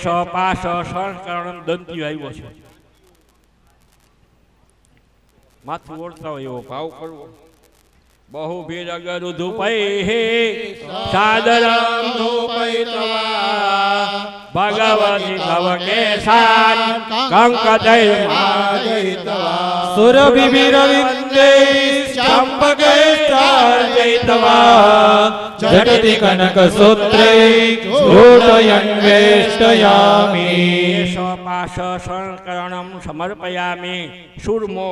સ પાસ સંસ્કરણ દંતી આવ્યો છે માથું ઓળતા હોય એવો ભાવ કરવો बहु भीरगर धूपैः सादरं धूपयित्वा भगवति भव केशान् कंकदैर्मादयित्वा सुरभिरविन्दे चम्पकैश्चार्जयित्वा झटिति कनकसूत्रे चूडयन्वेष्टयामि स्वपाश संकरणं समर्पयामि सुर्मो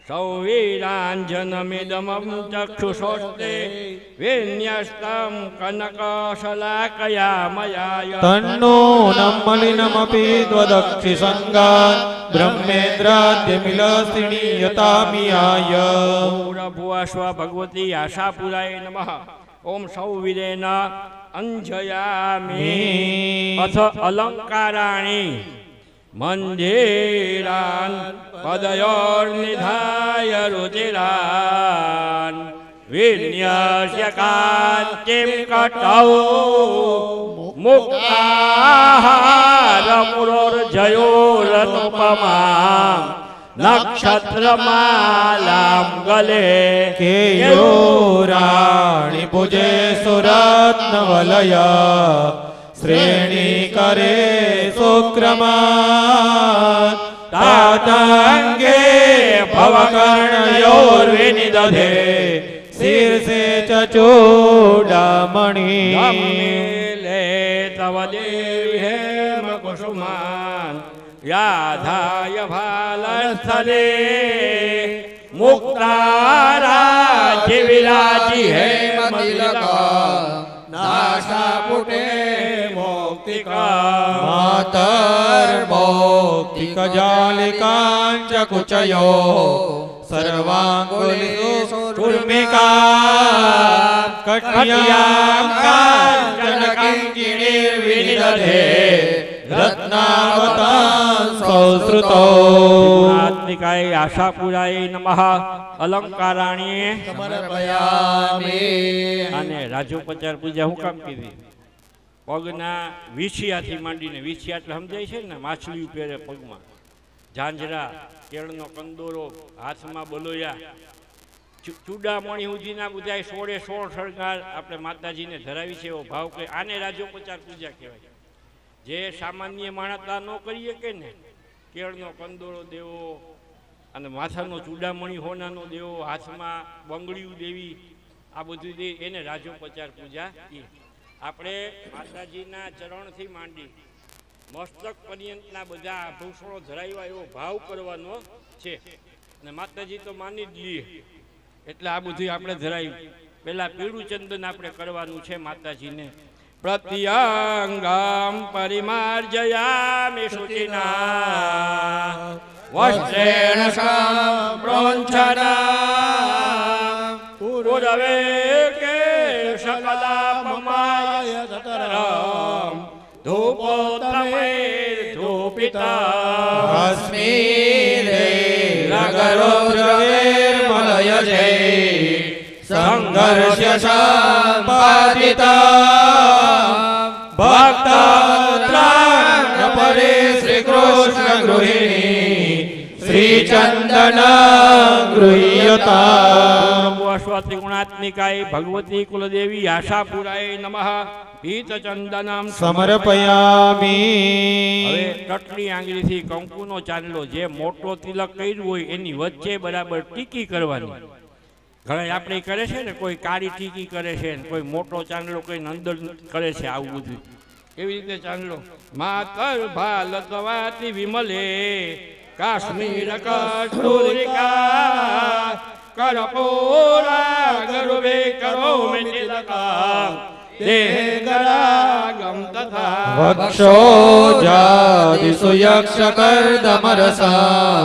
सौवीराञ्जनमिदमं चक्षुषोस्ते विन्यस्तं कनकशलाकया मयाय तन्नो नम्मलिनमपि त्वदक्षिसङ्गात् ब्रह्मेन्द्राद्यमिलसिणीयतामियाय भूरभुवस्व भगवती आशापुराय नमः ओम सौवीरेण अंजयामि अथ अलंकाराणि मंदिरान् पदयोर्निधाय रुचिरान् विन्यस्य कान्तिं कटौ मुक्ताहारपुरोर्जयोरनुपमां नक्षत्रमालां गले केयूराणि भुजे सुरत्नवलया श्रेणीकरे सुक्रमात् ताताङ्गे भवकर्णयोर्विनिदधे शीर्षे च चूडामणि ले तव देवी हेमकुसुमान् याधाय भालस्थले मुक्ताराज्य विराजि हेमतिलका नाशापुटे मौक्तिका मातर्मौक्तिकजालिकाञ्च कुचयो सर्वाङ्गुलिषुर्मिका कट्यां काञ्चनकिङ्किणीर्विनिदधे रत्नावतां संश्रुतो आत्मिकाय आशापुराय नमः अलंकाराणि समर्पयामि અને રાજોપચાર પૂજા હું કામ કીધી પગના વિછિયાથી માંડીને વિછિયા એટલે સમજાય છે ને માછલી પહેરે પગમાં ઝાંઝરા કેળનો કંદોરો હાથમાં બલોયા ચૂડામણી સુધીના બધા 16 શણગાર આપણે માતાજીને ધરાવી છે એવો ભાવ કે આને રાજોપચાર પૂજા કહેવાય જે સામાન્ય માણસતા ન કરીએ કે ને કેળનો કંદોરો દેવો અને માથાનો ચૂડામણી હોનાનો દેવો હાથમાં બંગડીયું દેવી આ બધું દે એને રાજોપચાર પૂજા કહીએ આપણે માતાજીના ચરણથી માંડી મસ્તક પર્યંતના બધા આભૂષણો ધરાવ્યા એવો ભાવ કરવાનો છે અને માતાજી તો માની જ લઈએ એટલે આ બધું આપણે ધરાવ્યું પહેલાં પીળું ચંદન આપણે કરવાનું છે માતાજીને प्रत्यंगम परिमार्जयामि शुचिना वस्त्रेण सम्प्रोञ्छना पूरवे के सकलापमाय ततरं धूपोत्तमैर्धूपिता अस्मिरे रगरोद्रवेर्मलयजे संघर्ष्य सम्पादिता भक्तात्राण परे श्री कृष्ण गृहिणी श्री चंदन गृह्यता त्रिगुणात्मिकाय भगवती कुलदेवी आशापुराय नमः पीत चंदनम समर्पयामि। હવે ટટલી આંગળીથી કંકુનો ચાંદલો જે મોટો તિલક કર્યું હોય એની વચ્ચે બરાબર ટીકી કરવાની. ઘણા આપણે કરે છે ને, કોઈ કાળી ટીકી કરે છે ને કોઈ મોટો ચાંદલો કોઈ અંદર કરે છે, આવું બધું. એવી રીતે ચાંદલો માતર ભાલતવાતી વિમલે કાશ્મીર કસ્તુરિકા કરપોરા ગરુવે કરો મેતિલકા દેહ ગરાગમ તથા વક્ષોજાદિષુ યક્ષ કર્દમરસા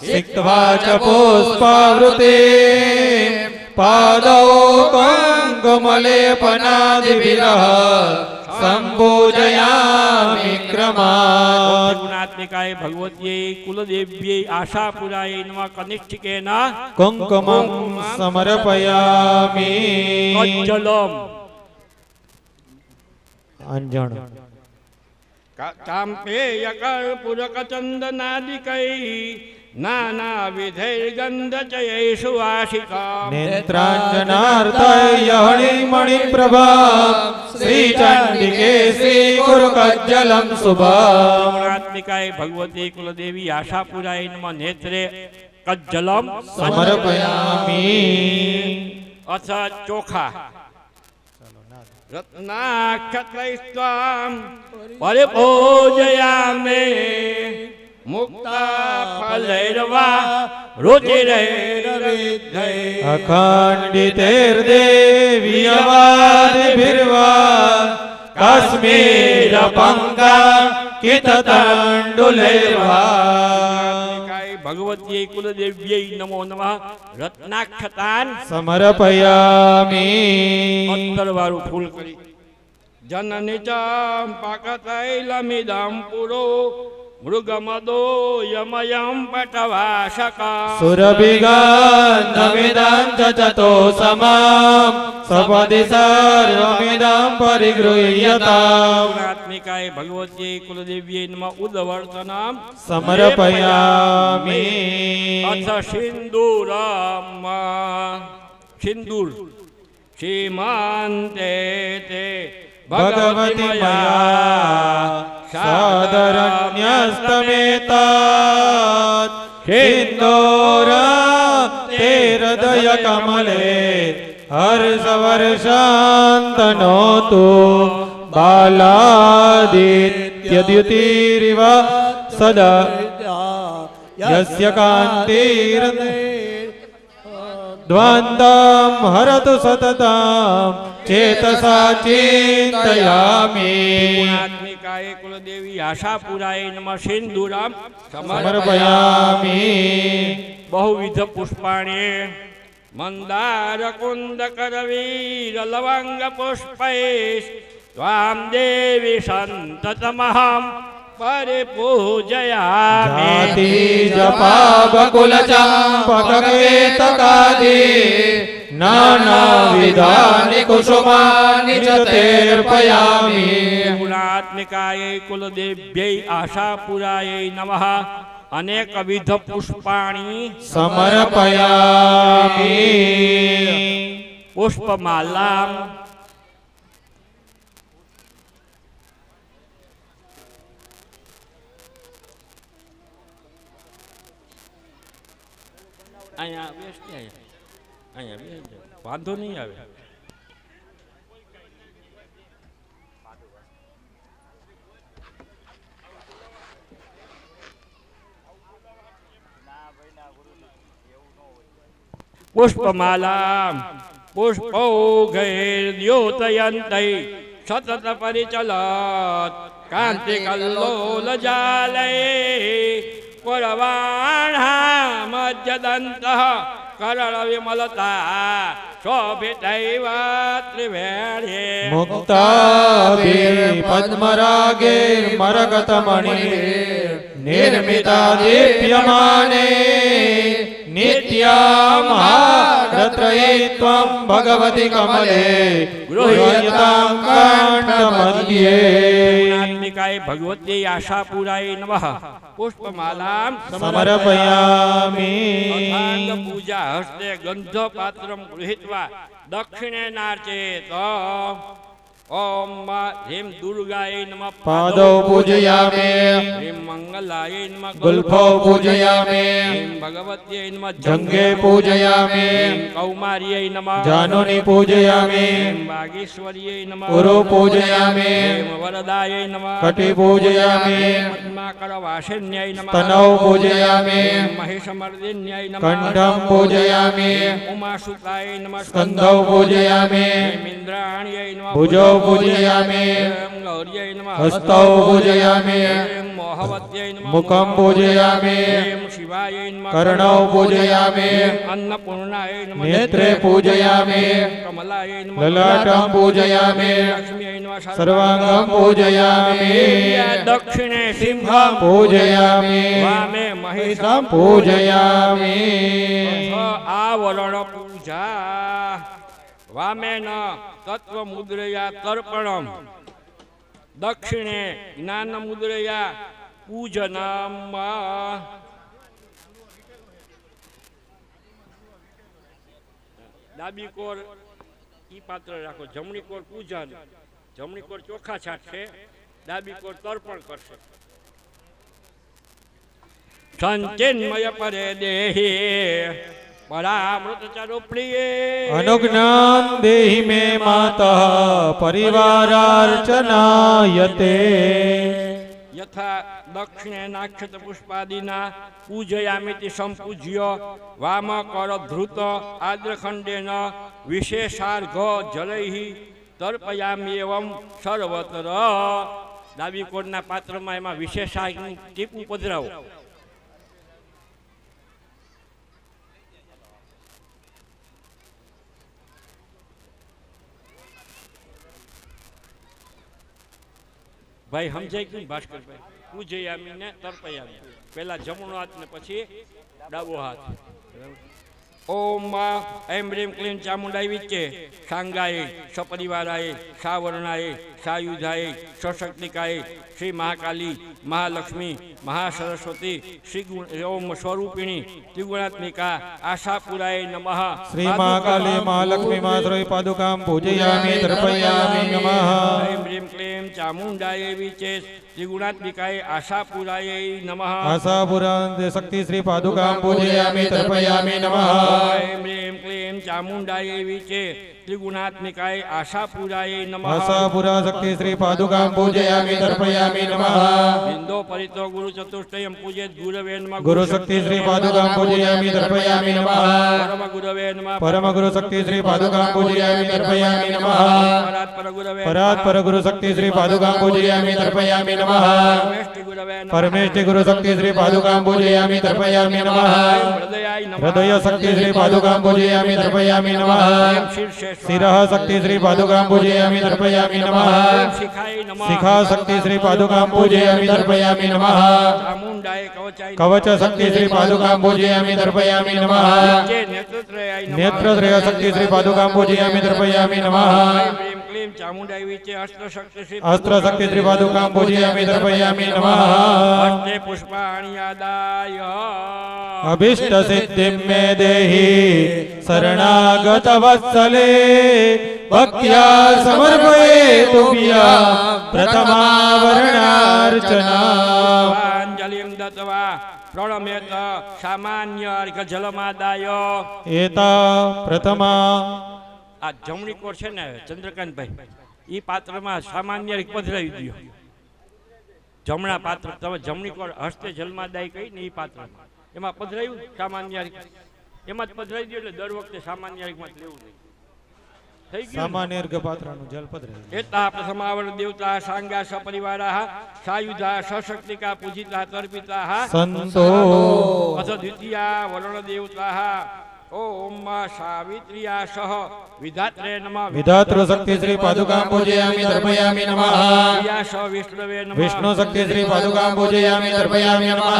સિક્ત્વા ચ પુષ્પાવૃતે પાદૌ કંકુમલેપનાદિવિરહ સંપૂજયામિ ક્રમા. ગુણાત્મિકાય ભગવત્यै કુલદેવ્यै આશાપુરાય નમઃ કનિષ્ઠિકેના કુંકુમં સમર્પયામિ. કજ્જલમ અંજણ ચાંપેય કર્પૂરક ચંદનાદિકૈ નાના વિધૈર્ગંધચયૈષુ આશિકા નેત્રાંજનાર્થય હરિમણિપ્રભા શ્રી ચંડિકે શ્રી ગુરુકજ્જલમ શુભમ ગુણાત્મિકાય ભગવતી કુલદેવી આશાપુરાય નમઃ નેત્રે કજ્જલમ સમર્પયામિ અથ ચોખા રત્નાક્ષત્રૈસ્ત્વાં પરિપૂજયામે મુક્તા ફલૈર્વા રુચિરૈરવિદ્ધૈ અખંડિતૈર્દેવીયવાદિભિર્વા કાશ્મીર પંકા કિતતંડુલૈર્વા ભગવત્यै કુલદેવ્यै નમો નમઃ રત્નાક્ષતાન સમર્પયામિ અત્તરવાળું ફૂલ કરી જનની ચંપાકતૈલમિદં પુરો મૃગમદો યમયં પટવાશકા સુરભિગંધમિદં ચચતો સમામ સપદિ સર્વમિદં પરિગૃહ્યતામ ગુણાત્મિકાય ભગવત્यै કુલદેવ્यै નમઃ ઉદ્વર્તનમ સમર્પયામિ અથ સિંદૂરમ સિંદૂર સીમાંતે તે ભગવતી મયા સાદરન્યસ્તમેતાત સિંદૂર તે હૃદય કમલે હર્ષવર્ષાંતનોતુ બાલાદિત્યદ્યુતિરિવ સદા યસ્ય કાંતિર્દ્વાંતમ હરતુ સતતમ ચેતસા ચિંતયામિ ગુણાત્મિકાય કુલદેવી આશાપુરાય નમઃ સિંદૂરમ સમર્પયામિ બહુવિધ પુષ્પાણ્યે મંદાર કુંદ કરવીર લવંગ પુષ્પૈ ત્વામ દેવી સંતતમહં પરિપૂજયામિ જાતિ જપા બકુલ ચંપકેતકાદિ નાનાવિધાનિ કુસુમાનિ ચ તેર્પયામિ ગુણાત્મિકાય કુલદેવ્यै આશાપુરાય નમઃ અનેકવિધ પુષ્પાણી સમર્પયામિ પુષ્પમાલા અહીંયા બેસ અહીંયા બેસ વાંધો નહીં આવે પુષ્પમાલા પુષ્પૌઘૈર્દ્યોતયંતૈ સતત પરિચલત કાંતિકલ્લોલ જાલય પુરવાણા મજ્જદંતઃ કરળ વિમલતા શોભિતૈવ ત્રિવેણ્યે મુક્તાભિર પદ્મરાગૈર્મરકતમણિભિર નિર્મિતા દીપ્યમાને નિત્યામહારત્રયે ત્વં ભગવતી કમલે ગૃહ્યતાં કંઠમધ્યે ગુણાત્મિકાય ભગવત્यै આશાપુરાય નમઃ પુષ્પમાલાં સમર્પયામિ અથાંગ પૂજા હસ્તે ગંધ પાત્રમ ગૃહીત્વા દક્ષિણેનાર્ચેત ઓમ હ્રીમ દુર્ગાય નમઃ પાદૌ પૂજયામિ હ્રીમ મંગલાય નમઃ ગુલ્ફો પૂજયામિ હ્રીમ ભગવત્यै નમઃ જંગે પૂજયામિ હ્રીમ કૌમાર્यै નમઃ જાનુની પૂજયામિ હ્રીમ વાગીશ્વર્यै નમઃ ગુરુ પૂજયામિ હ્રીમ વરદાય નમઃ કટિ પૂજયામિ પદ્માકરવાસિન્યై નમઃ તનૌ પૂજયામિ મહિષમર્દિન્યై નમઃ કંઠં પૂજયામિ ઉમાસુતાય નમઃ સ્કંધૌ પૂજયામિ હ્રીમ ઇન્દ્રાણ્યై નમઃ ભુજૌ પૂજયામિ હ્રીમ ગૌર્यै નમઃ હસ્તૌ પૂજયામિ હ્રીમ મોહવત્यै નમઃ મુખં પૂજયામિ હ્રીમ શિવાય નમઃ કર્ણૌ પૂજયામિ અન્નપૂર્ણાય નમઃ નેત્રે પૂજયામિ કમલાય નમઃ લલાટં પૂજયામિ લક્ષ્મ્यै નમઃ સર્વાંગં પૂજયામિ દક્ષિણે સિંહં પૂજયામિ વામે મહિષં પૂજયામિ આવરણ પૂજા વામેન તત્વમુદ્રયા તર્પણમ દક્ષિણે જ્ઞાન મુદ્રયા પૂજનામાં ડાબી કોર ઈ પાત્ર રાખો, જમણી કોર પૂજન, જમણી કોર ચોખા છાટશે, ડાબી કોર તર્પણ કરશે. સંચિન્મય પરે દેહી પરામૃત ચારો પ્રિય अनुज्ञान देहि मे मातः परिवारार्चनायते યથા દક્ષિણે નાક્ષત પુષ્પાદિના પૂજયામિતિ સંપૂજ્ય વામ કર ધૃત આદ્રખંડેન વિશેષાર્ઘ જલૈ તર્પયામિ એવં સર્વત્ર. ડાબી કોરના પાત્રમાં એમાં વિશેષાર્ઘનું ટીપું પધરાવો. ભાઈ સમજાય કે ભાસ્કરભાઈ? પૂજયામી ને તર્પયામી, પેલા જમણો હાથ ને પછી ડાબો હાથ. ઓમ એમ રીમ ક્લીમ ચામુંડાઈ વિચે સાંગાય સપરિવારાય સાવર્ણાય સાયુધાય સશક્તિકાય શ્રી મહાકાલી મહાલક્ષ્મી મહાસરસ્વતી શ્રી ઓમ સ્વરૂપિણી ત્રિગુણાત્મિકા આશાપુરાય નમઃ. श्री महाकाली महालक्ष्मी माश्रय पादुकां पूजयामि तर्पयामि नमः. એમ રીમ ક્લીમ ચામુંડાય વિચે ત્રિગુણાત્મિકાય આશાપુરાય નમઃ. आशापुरान्ते शक्ति श्री पादुकां पूजयामि तर्पयामि नमः. એમ રીમ ક્લીમ ચામુંડાય વિચે ત્રિગુણાત્મિકાય આશાપુરાય નમઃ. आशापुरा शक्ति श्री पादुकां पूजयामि तर्पयामि नमः. બિંદો પરિતો ગુરુ ચતુષ્ટયમ પૂજેત ગુરવે નમઃ. गुरु शक्ति श्री पादुकां पूजयामि तर्पयामि नमः. પરમ ગુરવે નમઃ. परम गुरु शक्ति श्री पादुकां पूजयामि तर्पयामि नमः. પરાત પર ગુરવે परात् पर गुरु शक्ति श्री पादुकां पूजयामि तर्पयामि नमः. પરમેષ્ટિ ગુરવે નમઃ. परमेष्टि गुरु शक्ति श्री पादुकां पूजयामि तर्पयामि नमः. હૃદયાય નમઃ. हृदय शक्ति श्री पादुकां पूजयामि तर्पयामि नमः. शिरः शक्ति श्री पादुकां पूजयामि तर्पयामि नमः. શિખાય નમઃ. शिखा शक्ति श्री पादुकां पूजयामि तर्पयामि नमः. ચામુંડાય કવચાય નમઃ. कवच शक्ति श्री पादुकां पूजयामि तर्पयामि नमः. જે નેત્રત્રયાય નમઃ. नेत्रत्रय शक्ति श्री पादुकां पूजयामि तर्पयामि नमः. પ્રેમ ક્લીમ ચામુંડાય વિચે અસ્ત્ર શક્તિ શ્રી अस्त्र शक्ति श्री पादुकां पूजयामि तर्पयामि नमः. હસ્તે પુષ્પાણि આદાય अभीष्ट सिद्धिं मे देहि शरणागत वत्सले भक्त्या समर्पये तुभ्यं प्रथमावरणार्चना. અંજલિમ દત્વા પ્રણમેત સામાન્ય અર્ઘ જલમાદાય. एता प्रथमा આ જમણી કોર છે ને ચંદ્રકાંતભાઈ, ઈ પાત્રમાં સામાન્ય અર્ઘ પધરાવી દો. જમણા પાત્ર તમે જમણી કોર હસ્તે જલમાદાય કહી ને ઈ પાત્રમાં એમાં પધરાયું સામાન્ય અર્ઘ, એમાં જ પધરાવી દો એટલે દર વખતે સામાન્ય અર્ઘમાં જ લેવું નહીં. થઈ ગયું ને? सामान्य अर्घ पात्राનું જલ પધરાય. એતા પ્રથમાવર દેવતા સાંગા સપરિવારાઃ સાયુધા સશક્તિકા પૂજિતા તર્પિતાઃ સંતો અથ દ્વિતીયા વરણ દેવતાઃ ઓમ સાવિત્ર્યા સહ વિધાત્રે નમઃ. विधातृ शक्ति श्री पादुकां पूजयामि तर्पयामि नमः. પ્રિયા સહ વિષ્ણવે નમઃ. विष्णु शक्ति श्री पादुकां पूजयामि तर्पयामि नमः.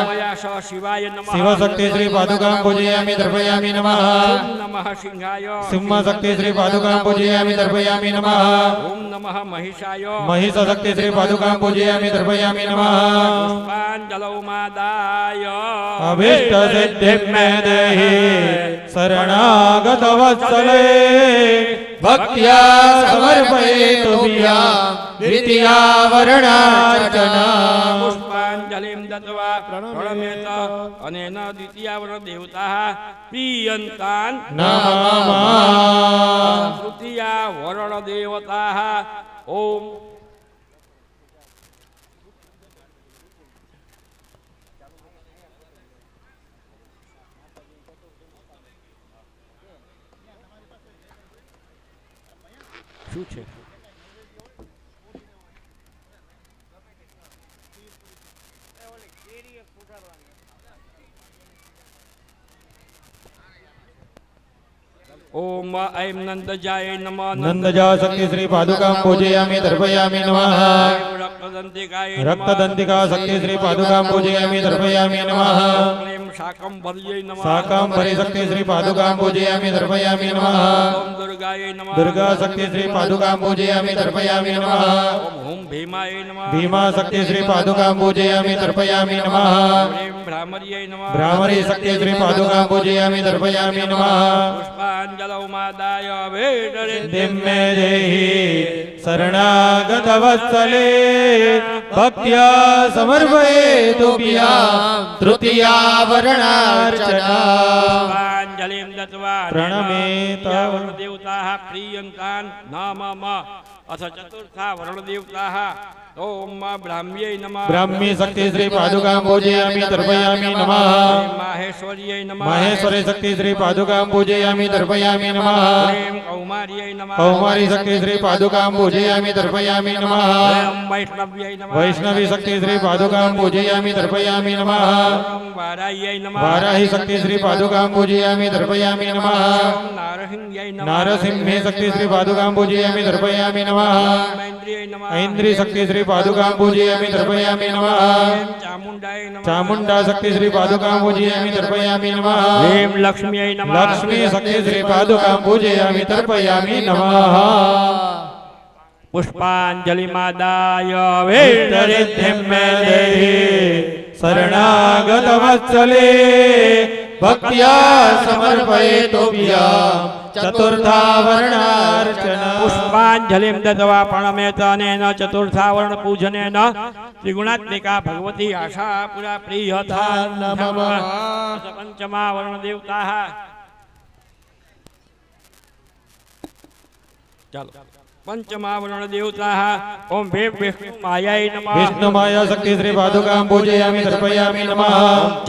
મયા સહ શિવાય નમઃ. शिव शक्ति श्री पादुकां पूजयामि तर्पयामि नमः. ઓમ નમઃ સિંહાય. सिंह शक्ति श्री पादुकां पूजयामि तर्पयामि नमः. ઓમ નમઃ મહિષાય. महिष शक्ति श्री पादुकां पूजयामि तर्पयामि नमः. પુષ્પાંજલૌ માદાય. अभीष्ट सिद्धिं मे देहि शरणागत वत्सले भक्त्या समर्पये तुभ्यं द्वितीयावरणार्चना. પુષ્પાંજલિમ દત્વા પ્રણમેત અનેન દ્વિતીયાવરણ દેવતાઃ પ્રિયંતાન नमः. તૃતીયા વરણ દેવતાઃ ઓમ શું છે? ओम ऐं नंदजाय नमः। नंदजा शक्ति श्री पादुकां पूजयामि तर्पयामि नमः। रक्तदंतिकाय रक्तदंतिका शक्ति श्री पादुकां पूजयामि तर्पयामि नमः। क्लीं શાકંભર્यै નમઃ शाकंभरी शक्ति श्री पादुकां पूजयामि तर्पयामि नमः ओम दुर्गायै नमः दुर्गा शक्ति श्री पादुकां पूजयामि तर्पयामि नमः ओम हुं भीमायै नमः भीमा शक्ति श्री पादुकां पूजयामि तर्पयामि नमः ह्रीं भ्रामर्यै नमः भ्रामरी शक्ति श्री पादुकां पूजयामि तर्पयामि नमः पुष्पाञ्जलौ मादाय भेटरे दिम्मे देहि शरणागतवत्सले भक्त्या समर्पयेतुभ्यां तृतीया वर्णार्चना पुष्पाञ्जलिं दत्त्वा प्रणमेत वरुणदेवताः प्रीयन्तान् नमः अथ चतुर्था वरुणदेवताः ओम ब्राह्म्यै नमः ब्राह्मी शक्ति श्री पादुकां पूजयामि तर्पयामि नमः माहेश्वर्यै नमः माहेश्वरी शक्ति श्री पादुकां पूजयामि तर्पयामि नमः ह्रीं कौमार्यै नमः कौमारी शक्ति श्री पादुकां पूजयामि तर्पयामि नमः ह्रीं वैष्णव्यै नमः वैष्णवी शक्ति श्री पादुकां पूजयामि तर्पयामि नमः ॐ वाराह्यै नमः वाराही शक्ति श्री पादुकां पूजयामि तर्पयामि नमः ॐ नारसिंह्यै नमः नारसिंहे शक्ति श्री पादुकां पूजयामि तर्पयामि नमः ॐ ऐन्द्रियै नमः ऐन्द्री शक्ति श्री पादुकां पूजयामि तर्पयामि नमः ह्रीं चामुण्डायै नमः चामुण्डा शक्ति श्री पादुकां पूजयामि तर्पयामि नमः ह्रीं लक्ष्म्यै नमः लक्ष्मी शक्ति श्री पादुकां पूजयामि तर्पयामि नमः पुष्पाञ्जलिमादाय भेटरिद्धिं मे देहि शरणागतवत्सले भक्त्या समर्पयेतुभ्यां चतुर्था वर्णार्चना पुष्पाञ्जलिं दत्त्वा प्रणमेतनेन चतुर्थावर्ण पूजनेन त्रिगुणात्मिका भगवती आशा पुरा प्रीयता नमः पंचमा वर्ण देवताः चलो पंचमा वर्ण देवताः ओम विष्णु मायाय नमः विष्णु माया शक्ति श्री पादुकां पूजयामि तर्पयामि नमः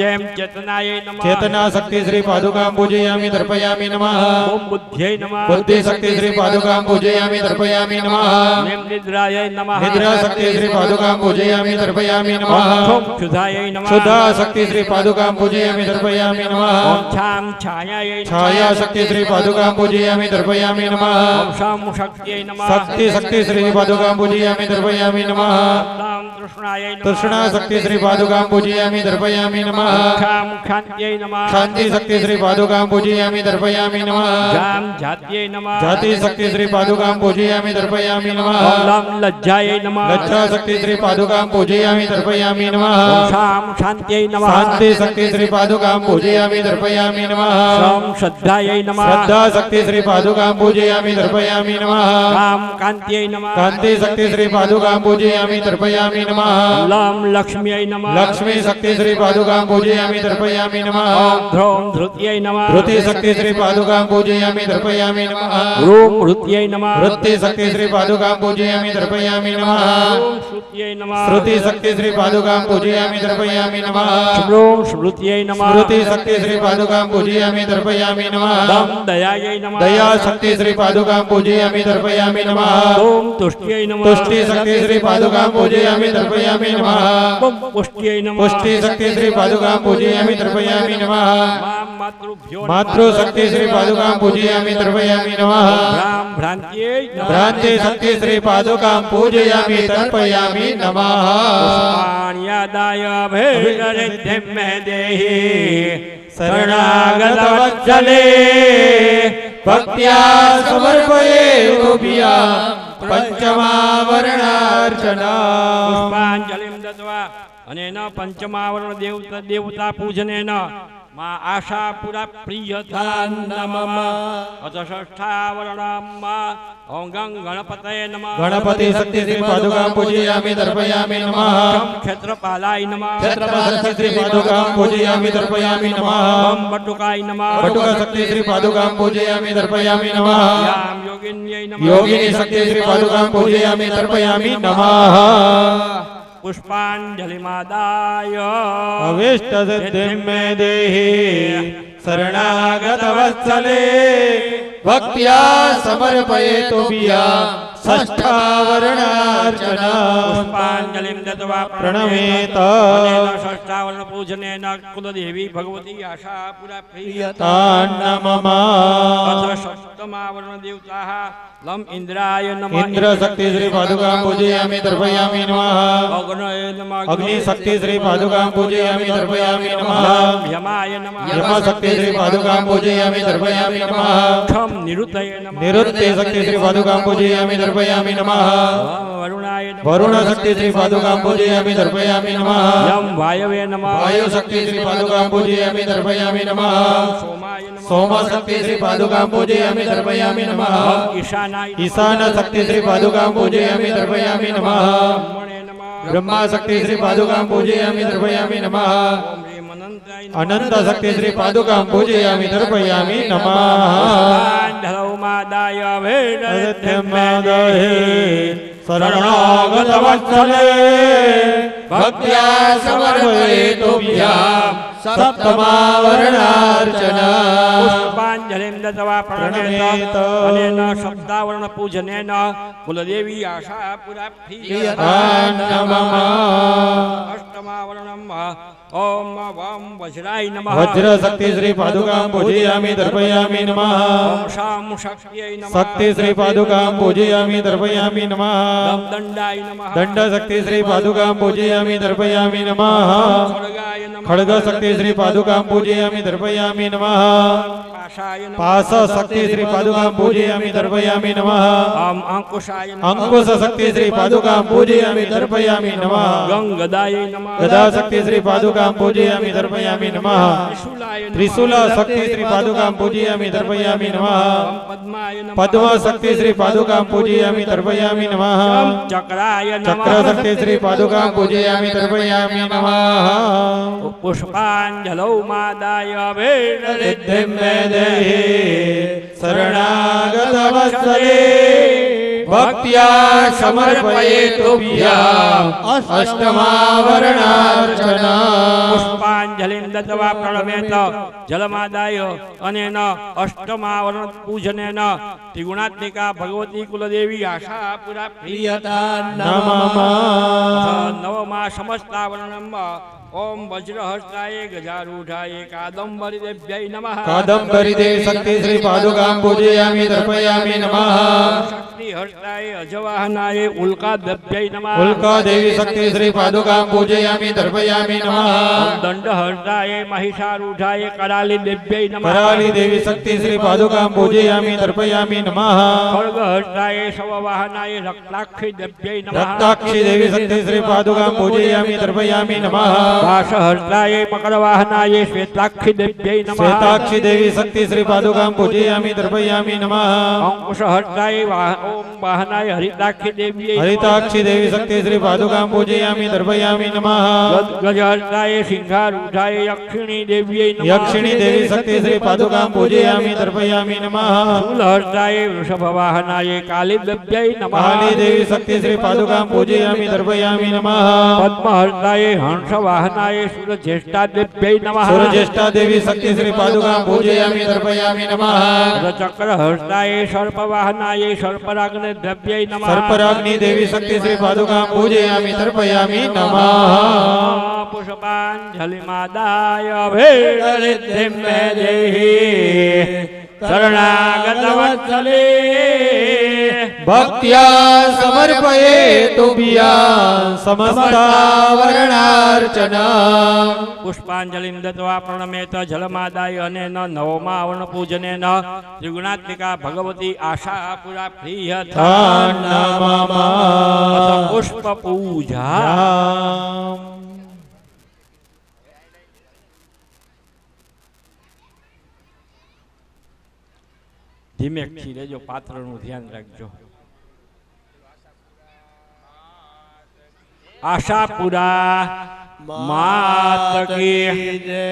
जैम चेतनाय नमः चेतना शक्ति श्री पादुकां पूजयामि तर्पयामि नमः ओम बुद्ध्यै नमः बुद्धि शक्ति श्री पादुकां पूजयामि तर्पयामि नमः नेम निद्राय नमः निद्रा शक्ति श्री पादुकां पूजयामि तर्पयामि नमः ओम क्षुधायै नमः शुद्धा शक्ति श्री पादुकां पूजयामि तर्पयामि नमः ओम छाम छायायै नमः छाया शक्ति श्री पादुकां पूजयामि तर्पयामि नमः ओम शाम शक्त्यै नमः शक्ति शक्ति श्री पादुकां पूजयामि तर्पयामि नमः तां तृष्णायै नमः तृष्णा शक्ति श्री पादुकां पूजयामि तर्पयामि नमः खाम खान्त्यै नमः शांति शक्ति श्री पादुकां पूजयामि तर्पयामि नमः जाम जात्यै नमः जाति शक्ति श्री पादुकां पूजयामि तर्पयामि नमः ओम लं लज्जायै नमः लज्जा शक्ति श्री पादुकां पूजयामि तर्पयामि नमः ओम शाम शान्त्यै नमः शांति शक्ति श्री पादुकां पूजयामि तर्पयामि नमः शाम श्रद्धायै नमः श्रद्धा शक्ति श्री पादुकां पूजयामि तर्पयामि नमः काम कान्त्यै नमः कांति शक्ति श्री पादुकां पूजयामि तर्पयामि नमः लं लक्ष्म्यै नमः लक्ष्मी शक्ति श्री पादुकां पूजयामि तर्पयामि नमः ओम ध्रुवं धृत्यै नमः धृति शक्ति श्री पादुकां पूजयामि तर्पयामि नमः रूम हृत्यै नमः वृत्ति शक्ति श्री पादुकां पूजयामि तर्पयामि नमः ओम श्रुत्यै नमः श्रुति शक्ति श्री पादुकां पूजयामि तर्पयामि नमः श्रोम श्रुत्यै नमः स्मृति शक्ति श्री पादुकां पूजयामि तर्पयामि नमः दम दयायै नमः दया शक्ति श्री पादुकां पूजयामि तर्पयामि नमः ओम तुष्ट्यै नमः तुष्टि शक्ति श्री पादुकां पूजयामि तर्पयामि नमः ओम पुष्ट्यै नमः पुष्टि शक्ति श्री पादुकां पूजयामि तर्पयामि नमः मां मातृभ्यो मातृ शक्ति श्री पादुकां पूजयामि तर्पयामि नमः भ्रां भ्रान्त्यै नमः भ्रान्ति शक्ति श्री पादुकां पूजयामि तर्पयामि नमः पुष्पाण्यादाय भेटरिद्धिं मे देहि शरणागतवत्सले भक्त्या समर्पयेतुभ्यां पंचमा वर्णार्चना पुष्पाञ्जलिं दत्त्वा अनेन पंचमावरण देवता पूजनेन मा आशा पुरा प्रीयता नमः अथ षष्ठावरणं ओं गं गणपतये नमः गणपति शक्ति श्री पादुकां पूजयामि तर्पयामि नमः क्षेत्रपालाय नमः क्षेत्रपाल शक्ति श्री पादुकां पूजयामि तर्पयामि नमः बटुकाय नमः बटुका शक्ति श्री पादुकां पूजयामि तर्पयामि नमः यां योगिन्यै नमः योगिनी शक्ति श्री पादुकां पूजयामि तर्पयामि नमः पुष्पाञ्जलिमादाय अभीष्ट सिद्धिं मे देहि शरणागतवत्सले भक्त्या समर्पयेतुभ्यां षष्ठावरणार्चना पुष्पाञ्जलिं दत्त्वा प्रणमेत अनेन षष्ठावरण पूजनेन कुलदेवी भगवती आशा पुरा तान्नमः अथ सप्तमावरण देवताः लम इंद्राय नमः इंद्र शक्ति श्री पादुकां पूजयामि तर्पयामि नमः अग्नये नमः अग्नि शक्ति श्री पादुकां पूजयामि तर्पयामि नमः यमाय नमः यम शक्ति श्री पादुकां पूजयामि तर्पयामि नमः खम निरुतये नमः निरुत्ते शक्ति श्री पादुकां पूजयामि तर्पयामि नमः वरुणाय नमः वरुण शक्ति श्री पादुकां पूजयामि तर्पयामि नमः यम वायवे नमः वायु शक्ति श्री पादुकां पूजयामि तर्पयामि नमः सोमाय नमः सोम शक्ति श्री पादुकां पूजयामि तर्पयामि नमः ईशानाय ईशान शक्ति श्री पादुकां पूजयामि तर्पयामि नमः ब्रह्मणे नमः ब्रह्मा शक्ति श्री पादुकां पूजयामि तर्पयामि नमः ओम ह्रीं अनन्ताय नमः अनंत शक्ति श्री पादुकां पूजयामि तर्पयामि नमः पुष्पाञ्जलौ मादाय अदत्यमादहे शरणागतवत्सले भक्त्या समर्पयेतुभ्यां सप्तमावरणार्चना पुष्पाञ्जलिं दत्त्वा प्रणमेत अनेन सप्तावरण पूजनेन कुलदेवी आशा पुरा नमः अष्टमावरणम् ओम वम वज्राय नमः वज्र शक्ति श्री पादुकां पूजयामि तर्पयामि नमः ओम शाम शक्त्यै नमः शक्ति श्री पादुकां पूजयामि तर्पयामि नमः दंडाय नमः दंड शक्ति श्री पादुकां पूजयामि तर्पयामि नमः खड्गाय नमः खड्ग शक्ति श्री पादुकां पूजयामि तर्पयामि नमः पाशाय नमः पाश शक्ति श्री पादुकां पूजयामि तर्पयामि नमः ओम अंकुशाय नमः अंकुश शक्ति श्री पादुकां पूजयामि तर्पयामि नमः गंगदाय नमः गदा शक्ति श्री पादुकां पूजयामि तर्पयामि नमः त्रिशूलाय नमः त्रिशूल शक्ति श्री पादुकां पूजयामि तर्पयामि नमः पद्माय नमः पद्म शक्ति श्री पादुकां पूजयामि तर्पयामि नमः चक्राय चक्र नमः शक्ति श्री पादुकां पूजयामि तर्पयामि नमः पुष्पाञ्जलौ मादाय सिद्धिं मे देहि शरणागतवत्सले भक्त्या समर्पयेतुभ्याम् अष्टमावरणार्चना पुष्पाञ्जलिं दत्त्वा प्रणमेत जलमादाय अनेन अष्टमावरण पूजनेन त्रिगुणात्मिका भगवती कुलदेवी आशा पुरा नमः नवमा समस्तावरणम् ओम वज्रहस्ताय गजारूढाय कादम्बरिदेव्यै नमः कादम्बरिदेवी शक्ति श्री पादुकां पूजयामि तर्पयामि नमः शक्तिहस्ताय अजवाहनाय उल्कादेव्यै नमः उल्का देवी शक्ति श्री पादुकां पूजयामि तर्पयामि नमः दंडहस्ताय महिषारूढाय करालीदेव्यै नमः कराली देवी शक्ति श्री पादुकां पूजयामि तर्पयामि नमः खड्गहस्ताय शववाहनाय रक्ताक्षीदेव्यै नमः रक्ताक्षी देवी शक्ति श्री पादुकां पूजयामि तर्पयामि नमः पाशहस्ताय मकरवाहनाय श्वेताक्षीदेव्यै नमः श्वेताक्षी देवी शक्ति श्री पादुकां पूजयामि तर्पयामि नमः अंकुशहस्ताय ओम वाहनाय हरिताक्षीदेव्यै हरिताक्षी देवी शक्ति श्री पादुकां पूजयामि तर्पयामि नमः गजहस्ताय सिंहारूढाय यक्षिणीदेव्यै नमः यक्षिणी देवी शक्ति श्री पादुकां पूजयामि तर्पयामि नमः शूलहस्ताय वृषभवाहनाय कालीदेव्यै नमः काली देवी शक्ति श्री पादुकां पूजयामि तर्पयामि नमः पद्महस्ताय हंसवाहनाय सूर्यज्येष्ठादेव्यै नमः सूर्यज्येष्ठा देवी शक्ति श्री पादुकां पूजयामि तर्पयामि नमः चक्रहस्ताय सर्पवाहनाय सर्पराग्नेदेव्यै नमः सर्पराग्नि देवी शक्ति श्री पादुकां पूजयामि तर्पयामि नमः पुष्पाञ्जलिमादाय भेदरिद्धिं मे देहि शरणागतवत्सले भक्त्या समर्पयेतुभ्यां समस्तावरणार्चना पुष्पाञ्जलिं दत्त्वा प्रणमेत जलमादाय अनेन नवमावरण पूजनेन त्रिगुणात्मिका भगवती आशा पुरा नमः पुष्पपूजा ધીમેકથી લેજો પાત્રનું ધ્યાન રાખજો આશાપુરા માત કી જય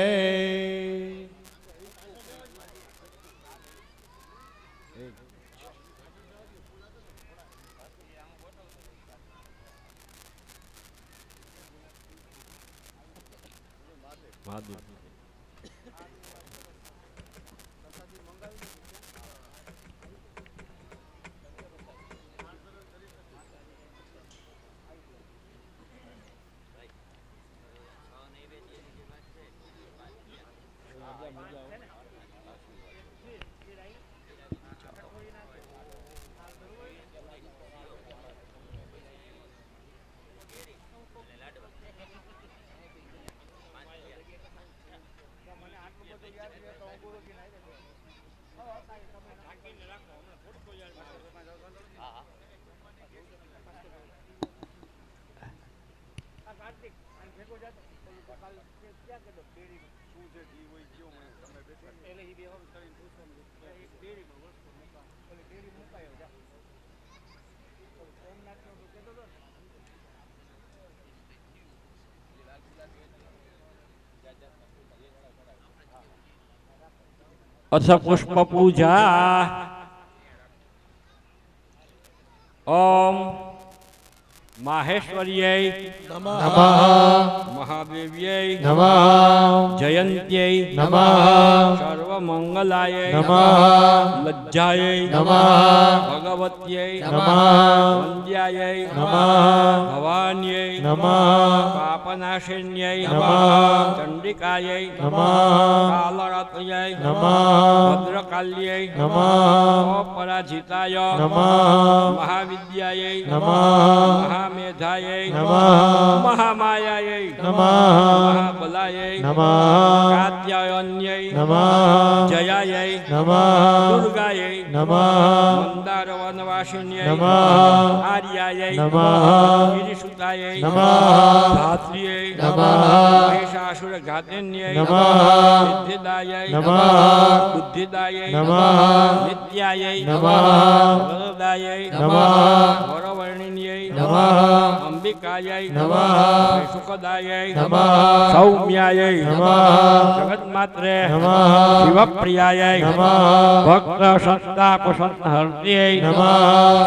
अथ पुष्प पूजा ओम माहेश्वर्यै नमः महादेव्यै नमः जयन्त्यै नमः सर्वमंगलायै नमः लज्जायै नमः भगवत्यै नमः वन्द्यायै नमः भवान्यै नमः पापनाशिन्यै नमः चण्डिकायै नमः कालरात्र्यै नमः भद्रकाल्यै नमः अपराजिताय नमः महाविद्यायै नमः महामेधायै नमः महामायायै नमः महाबलायै नमः कात्यायन्यै नमः जयायै नमः दुर्गायै नमः मन्दारवनवासिन्यै नमः आर्यायै नमः गिरिसुतायै नमः धात्र्यै नमः महिषासुरघातिन्यै नमः सिद्धिदायै नमः बुद्धिदायै नमः नित्यायै नमः वरदायै नमः वरवर्णिन्यै नमः अंबिकायै नमः सुखदायै नमः सौम्यायै नमः जगन्मात्रे नमः शिवप्रियायै नमः भक्त संतापसंहर्त्यै नमः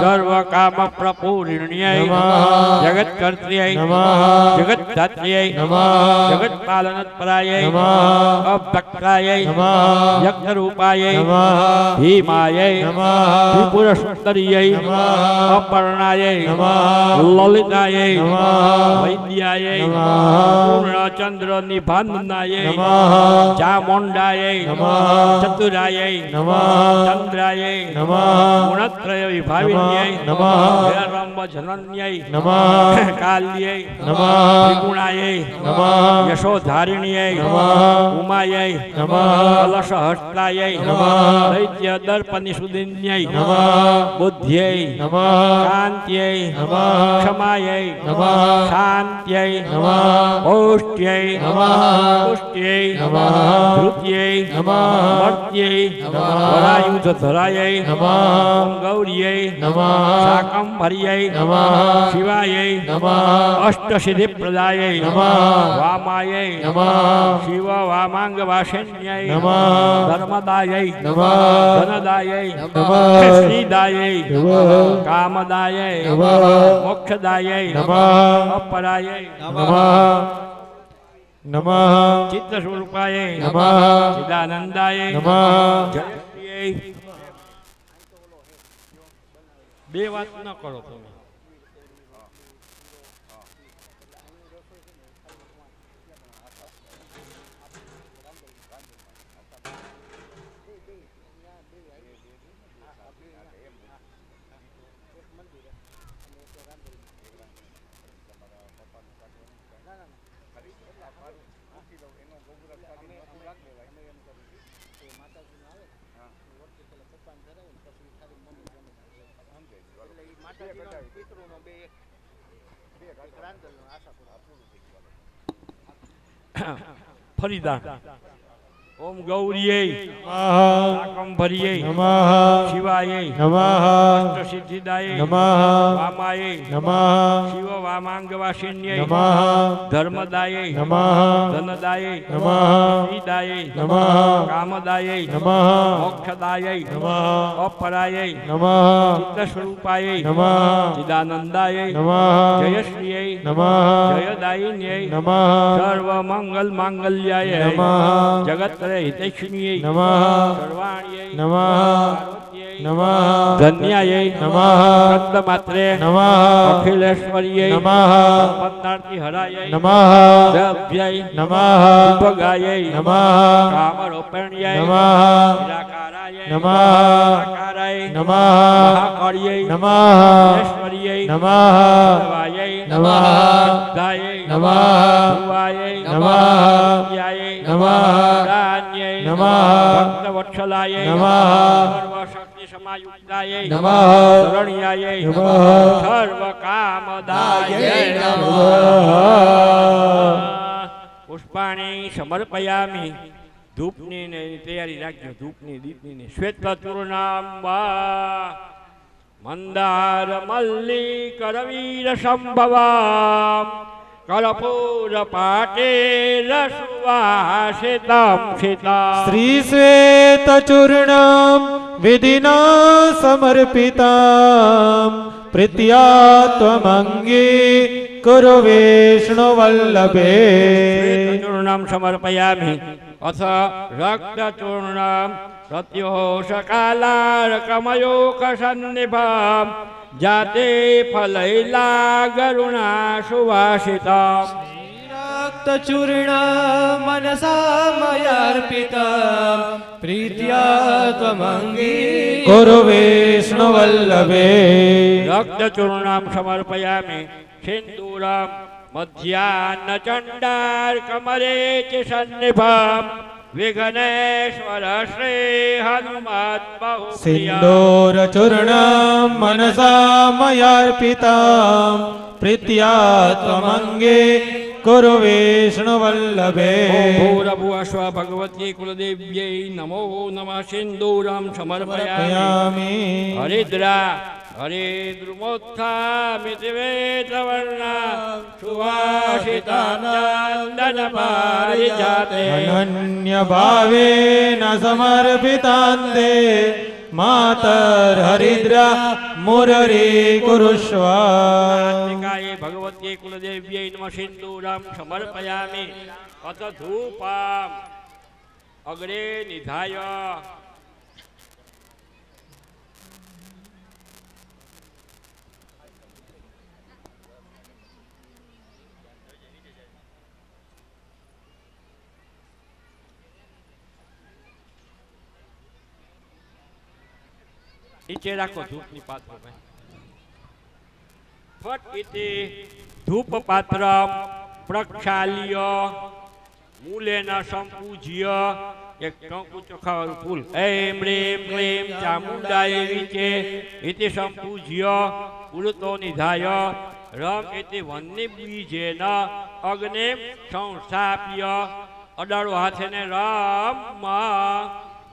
सर्वकामप्रपूर्ण्यै नमः जगत्कर्त्र्यै नमः जगद्धात्र्यै नमः जगत्पालनत्परायै नमः अव्यक्तायै नमः यज्ञरूपायै नमः भीमायै नमः त्रिपुरसुन्दर्यै नमः अपर्णायै नमः ललितायै नमः वैद्यायै नमः पूर्णचन्द्रनिभान्नायै नमः चामुण्डायै नमः चतुरायै नमः चन्द्रायै नमः गुणत्रयविभाविन्यै नमः हेरम्बजनन्यै नमः काल्यै नमः त्रिगुणायै नमः यशोधारिण्यै नमः उमायै नमः कलशहस्तायै नमः दैत्यदर्पनिषुदिन्यै नमः बुद्ध्यै नमः कान्त्यै नमः क्षमायै नमः शान्त्यै नमः पौष्ट्यै नमः पुष्ट्यै नमः धृत्यै नमः मर्त्यै नमः वरायुधधरायै नमः गौर्यै नमः शाकम्भर्यै नमः शिवायै नमः अष्टसिद्धिप्रदायै नमः वामायै नमः शिववामाङ्गवासिन्यै नमः धर्मदायै नमः धनदायै नमः श्रीदायै नमः कामदायै नमः मोक्षदायै नमः अपरायै नमः नमः चित्तस्वरूपायै नमः चिदानन्दायै नमः जगत्यै બે વાત ન કરો તમે ફરીદા ઓમ ગૌરીयै શાકંભર્यै नमः શિવાयै नमः અષ્ટસિદ્ધિદાयै नमः વામાयै नमः શિવ વામાંગવાસિન્यै नमः ધર્મદાयै नमः ધનદાयै नमः શ્રીદાयै नमः કામદાयै नमः મોક્ષદાयै नमः અપરાयै नमः चित्तस्वरूपायै नमः चिदानन्दायै नमः जयश्रियै नमः जयदायिन्यै नमः सर्वमङ्गलमाङ्गल्याय नमः जगत्त्रयहितैषिण्यै नमः सर्वाण्यै नमः पार्वत्यै नमः धन्यायै नमः कंदमात्रे नमः अखिलेश्वर्यै नमः पद्मार्तिहरायै नमः देव्यै नमः भगायै नमः कामरूपिण्यै नमः निराकारायै नमः आकाराय नमः महाकार्यै नमः ऐश्वर्यै नमः सर्वायै नमः दायै नमः ध्रुवायै नमः यायै नमः दान्यै नमः વત્સલાય નમઃ. સર્વશક્તિ સમાયુક્તાય નમઃ. શરણ્યાય નમઃ. સર્વકામદાય નમઃ. પુષ્પાણી સમર્પયામિ. ધૂપની ને તૈયારી રાખજો. ધૂપની દીપની ને શ્વેતચૂર્ણામ વા મંદાર મલ્લી કરવીર સંભવામ કર્પૂર પાટેલ સુવાસિતમ સીતા. શ્રી શ્વેતચૂર્ણમ વિધિના સમર્પિતામ પ્રીત્યા ત્વમંગી કુરુ વિષ્ણુવલ્લભે. શ્વેતચૂર્ણમ સમર્પયામિ અથ રક્તચૂર્ણમ પ્રત્યોષકાલાર્કમયોકસન્નિભામ જાતે ફલૈલા ગરુણા સુવાસિતા. રક્તચૂર્ણ મનસા મયાર્પિતા પ્રીત્યા ત્વમંગી કુરુ વિષ્ણુવલ્લભે. રક્તચૂર્ણમ સમર્પયામિ સિંદૂરમ મધ્યાહ્ન ચંડાર કમરે ચ સન્નિભામ વિઘ્નેશ્વર શ્રી હનુમત બહુ સિંદૂરચૂર્ણમ મનસા મયાર્પિતામ પ્રીત્યા ત્વમંગે કુરુ વિષ્ણુવલ્લભે. ભૂરભુવસ્વ ભગવતી કુલદેવ્यै નમો નમઃ. સિંદૂરમ સમર્પયામિ હરિદ્રા હરિદ્રુમોત્થામિતિવેતવર્ણા સુવાસિતાનંદન પારિજાતે. અનન્ય ભાવેન સમર્પિતાંતે માતર હરિદ્રા મુરરી કુરુષ્વ. કાર્તિકાય ભગવતી કુલદેવ્यै નમઃ. સિંદૂરમ સમર્પયામિ અથ ધૂપમ અગ્રે નિધાય નીચે રાખો ધૂપની પાત્ર. ફટ ઇતિ ધૂપ પાત્ર પ્રક્ષાલ્ય મૂલેન સંપૂજ્ય. એક ટંકુ ચોખાવાળું ફૂલ એમ રેમ ક્લેમ ચામુંડાય વિચે ઇતિ સંપૂજ્ય ઉલતો નિધાય રમ ઇતિ વન્નિ બીજેન અગ્નિ સંસ્થાપ્ય. અડાળો હાથે ને રમ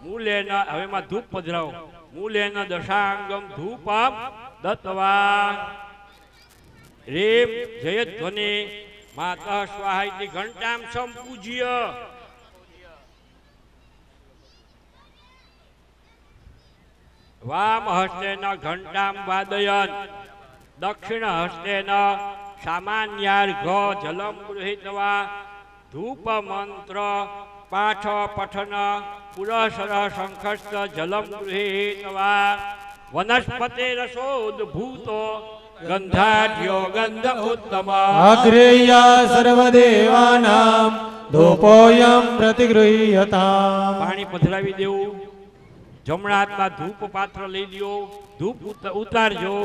મૂલેન. હવે એમાં ધૂપ પધરાવો. મૂલેન દશાંગમ ધૂપમ દત્વા રેમ જયધ્વનિ માતા સ્વાહા ઇતિ ઘંટામ સંપૂજ્ય. વામ હસ્તેન ઘંટામ વાદયન દક્ષિણ હસ્તેન સામાન્યાર્ઘ જલમ ગૃહીત્વા ધૂપ મંત્ર પાઠ પઠન પુરઃસર શંખસ્થ જલમ ગૃહીત્વા વનસ્પતિરસોદ્ભૂતો ગંધાઢ્યો ગંધ ઉત્તમ. અગ્રેયા સર્વદેવાનામ ધૂપોયમ પ્રતિગૃહ્યતામ. પાણી પધરાવી દેવું. જમણા હાથમાં ધૂપ પાત્ર લઈ લ્યો. ધૂપ ઉતારજો.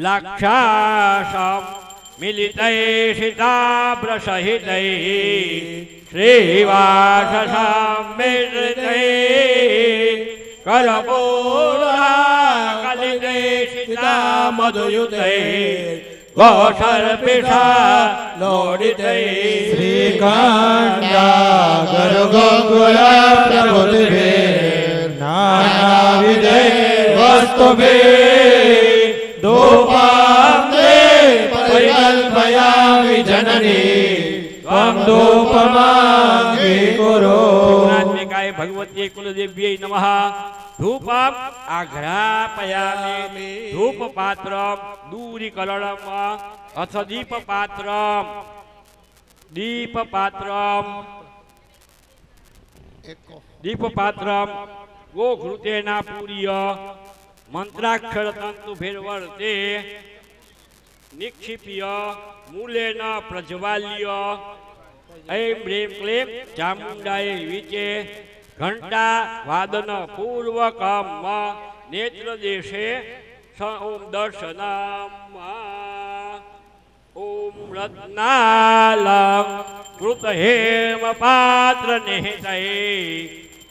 લાક્ષાસમ મિલિતૈ સીતાબ્ર સહિતૈ શ્રીવાસ સંમિશ્રિતૈ કરપૂરા કલિતૈ સીતા મધુયુતૈ ગોસર્પિષા લોડિતૈ. શ્રીકાંડા ગરુગોકુલ પ્રભુતિભે નાનાવિધે વસ્તુભે ધૂપમ તે પરિકલ્પયામિ જનની ત્વં ધૂપમાંગી કુરુ. નાત્મિકાય ભગવતી કુલદેવ્यै નમઃ. ધૂપમ આઘ્રાપયામિ. ધૂપ પાત્રમ દૂરીકરણમ અથ દીપ પાત્રમ. દીપ પાત્રમ દીપપાત્રમ ગોઘૃતેના પૂર્ય મંત્રાક્ષર તંતુ ભેરવર્તે નિક્ષિપ્ય મૂલેન પ્રજ્વાલ્ય ऐं ह्रीं क्लीं चामुण्डाय विचे घंटा वादन पूर्वकम नेत्र देशे ओम दर्शनम ओम रत्नालंकृत हेम पात्र निहितये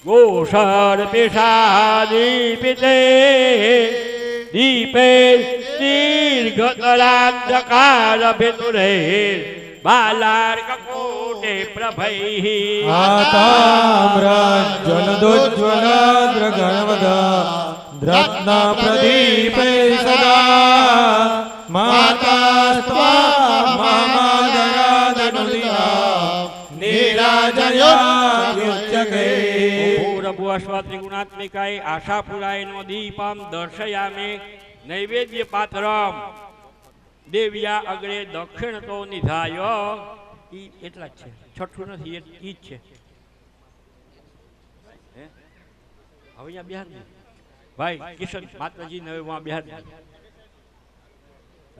गोषर्पिषादीपिते दीपे दीर्घतरान्धकारभितुरे बालार्ककोटे प्रभैः आताम्रज्वलदोज्ज्वलद्रगणवद रत्नप्रदीपे सदा मातास्त्वा मामादरादनुदिना नीराजयायुच्यके त्रिगुणात्मिकाय आशापुराय नो दीपम दर्शयामि नैवेद्य पात्रम देव्या अग्रे दक्षिण तो निधाय એટલા જ છે છઠ્ઠું નથી ઈ જ છે હવે અહીંયા બિહાર ભાઈ કિશન માતાજી ને હવે વहाँ બિહાર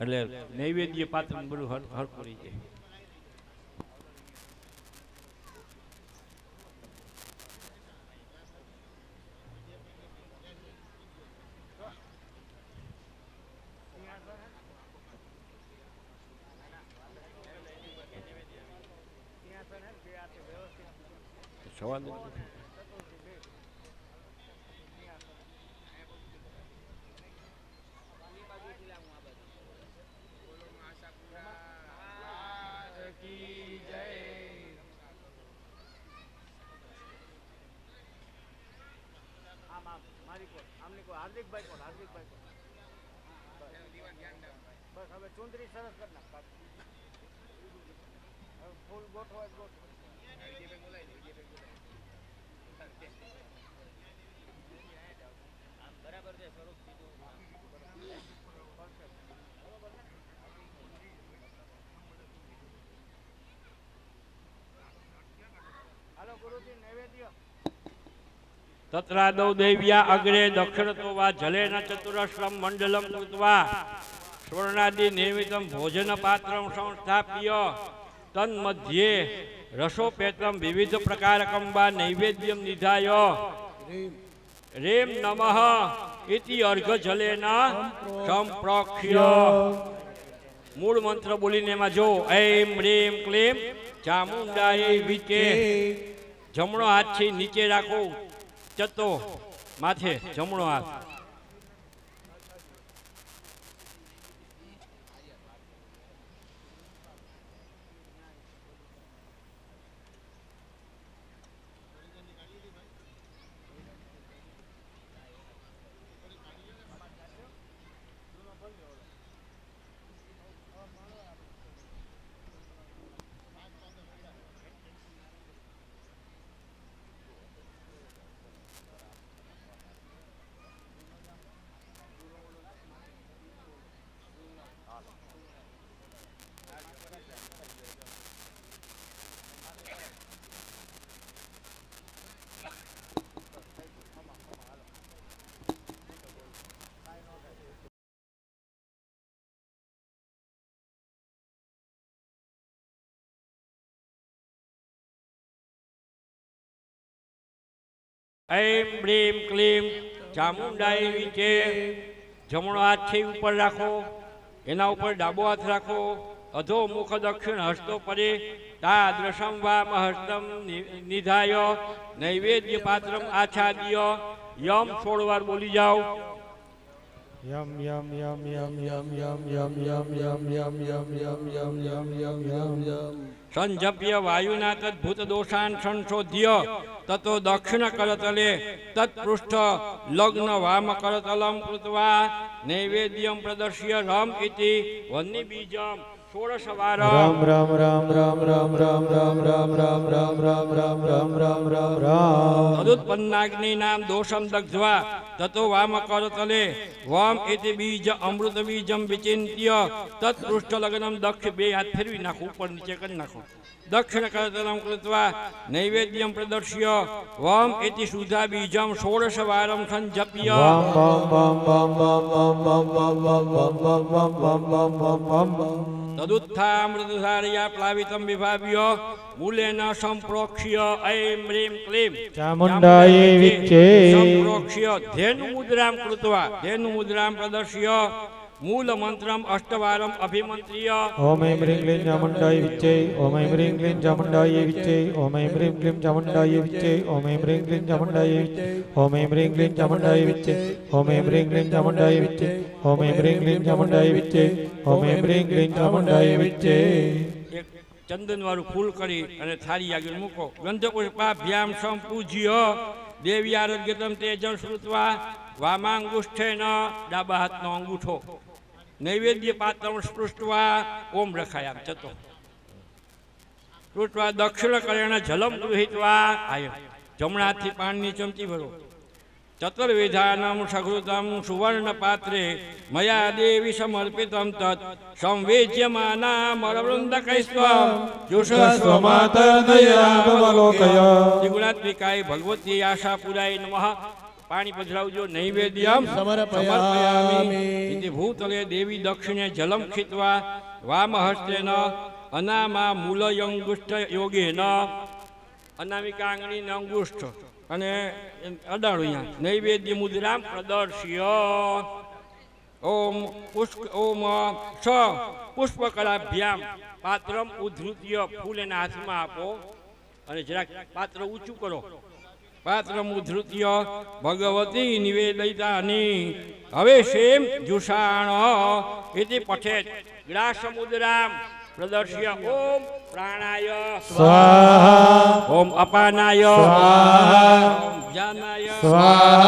એટલે નૈવેદ્ય પાત્ર બધું હરખું રહી જાય સવાલ હાર્દિકભાઈ કોણ બસ હવે ચુંદરી સરસ કરી નાખ ફૂલ ગોઠવા બરાબર છે સ્વરૂપ હાલો ગુરુજી નૈવેદ્ય तत्रादौ देव्या अग्रे दक्षिणतो वा जलेन चतुरश्रम मंडलम कृत्वा स्वर्णादि निर्मितं भोजनपात्रं संस्थाप्य तन्मध्ये रसोपेतं विविध प्रकारकं वा नैवेद्यं निधाय रेम नमः इति अर्घ जलेन संप्रोक्ष्य मूल मंत्र बोलीने में जो ऐं ह्रीं क्लीं चामुंडायै विचे जमणो हाथ छे नीचे राखो चतो माथे जमणो हाथ ऐं ह्रीं क्लीं चामुंडाई विचे जमणो हाथ छे ऊपर राखो एना ऊपर डाबो हाथ राखो अधो मुख दक्षिण हस्तो परे तादृशं वाम हस्तम निधाय नैवेद्य पात्रम आच्छाद्य यम 16 बार बोली जाओ यम यम यम यम यम यम यम यम यम यम यम यम यम यम यम यम यम संजप्य वायुना तद्भूत दोषान् संशोध्य ततो दक्षिण करतले तत्पृष्ठ लग्न वाम करतलं कृत्वा नैवेद्यं प्रदर्श्य रम इति वह्नि बीजं 16 वार राम राम राम राम राम राम राम राम राम राम राम राम राम राम राम राम तदुत्पन्नाग्निनां दोषं दग्ध्वा ततो वाम करतले वम इति बीज अमृत बीजं विचिन्त्य तत्पृष्ठ लग्नं दक्ष बे हाथ फेरवी नाखो ऊपर नीचे कर नाखो दक्षिण करतलं कृत्वा नैवेद्यं प्रदर्श्य वम इति सुधा बीजं 16 वारं संजप्य तदुत्थामृतधारया प्लावितं विभाव्य मूलेन संप्रोक्ष्य ऐं ह्रीं क्लीं चामुण्डायै विचे संप्रोक्ष्य धेनुमुद्रां कृत्वा धेनुमुद्रां प्रदर्श्य मूल मंत्रम अष्टवारम अभिमंत्रिय ओम ऐं ह्रीं क्लीं चामुण्डायै विच्चे ओम ऐं ह्रीं क्लीं चामुण्डायै विच्चे ओम ऐं ह्रीं क्लीं चामुण्डायै विच्चे ओम ऐं ह्रीं क्लीं चामुण्डायै विच्चे ओम ऐं ह्रीं क्लीं चामुण्डायै विच्चे ओम ऐं ह्रीं क्लीं चामुण्डायै विच्चे ओम ऐं ह्रीं क्लीं चामुण्डायै विच्चे ओम ऐं ह्रीं क्लीं चामुण्डायै विच्चे। एक चंदन वाळું फूल करी અને થાળી આગળ મૂકો ગંધપુષ્પાભ્યામ સંપૂજ્ય દેવી આરોગ્યતમ તેજં શ્રુત્વા વામાંગુષ્ઠેન ડાબા હાથનો અંગૂઠો નૈવેદ્ય પાત્રમ સ્પૃષ્ટવા ઓમ રખાયામ ચતો સ્પૃષ્ટવા દક્ષિણ કરેણ જલમ ગૃહીત્વા આય જમણા હાથથી પાણીની ચમચી ભરો ચતુર્વિધાનમ સઘૃતમ સુવર્ણ પાત્રે મયા દેવી સમર્પિતમ તત સંવેદ્યમાનામરવૃંદકૈસ્ત્વમ जुषस्वमातर्दयागमलोकय ત્રિગુણાત્મિકાય ભગવતી આશા પુરાય નમઃ। પાણી પધરાવજો નૈવેદ્યમ સમર્પયામિ ઇતિ ભૂતલે દેવી દક્ષિણે જલમ ખિત્વા વામહસ્તેન અનામા મૂલયંગુષ્ઠ યોગેન અનામિકા આંગળીને અંગુષ્ઠ અને અડાડું અહીંયા નૈવેદ્ય મુદ્રામ પ્રદર્શ્ય ઓમ સ પુષ્પકલાભ્યામ પાત્રમ ઉદ્ધૃત્ય ફૂલ એના હાથમાં આપો અને જરાક પાત્ર ઊંચું કરો પાત્રમ ઉદ્ધૃત્ય ભગવતી નિવેદિતાની હવે શેમ જુષાણ ઇતિ પઠેત ગ્રાસમુદ્રામ પ્રદર્શ્ય ઓમ પ્રાણાય स्वाहा ओम अपानाय स्वाहा ओम ज्ञानाय स्वाहा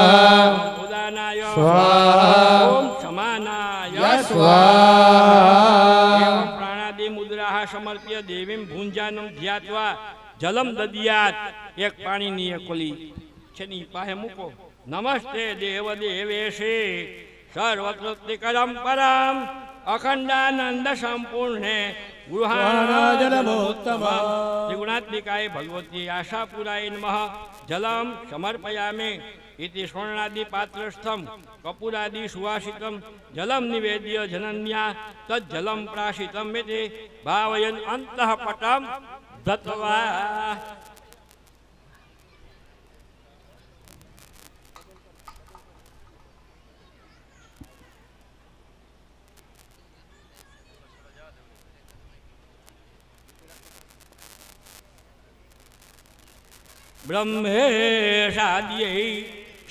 ओम उदानाय स्वाहा ओम समानाय स्वाहा एवं प्राणादि मुद्राः समर्प्य देवीं भुंजानं ध्यात्वा जलम दद्यात् एक पाणीनी एक कोली छनी पाहे मूको नमस्ते देव देवेशे सर्वत्रतिकरं परम अखंडानंद संपूर्णे त्रिगुणात्मिकाय भगवती आशापुराय नमः। जलम समर्पयामि इति स्वर्णादि पात्रस्थम कपूरादि सुवासितम जलम निवेद्य जनन्या तज्जलम प्राशितम इति भावयन् अंतः पटम दत्त्वा ब्रह्मेशाद्यै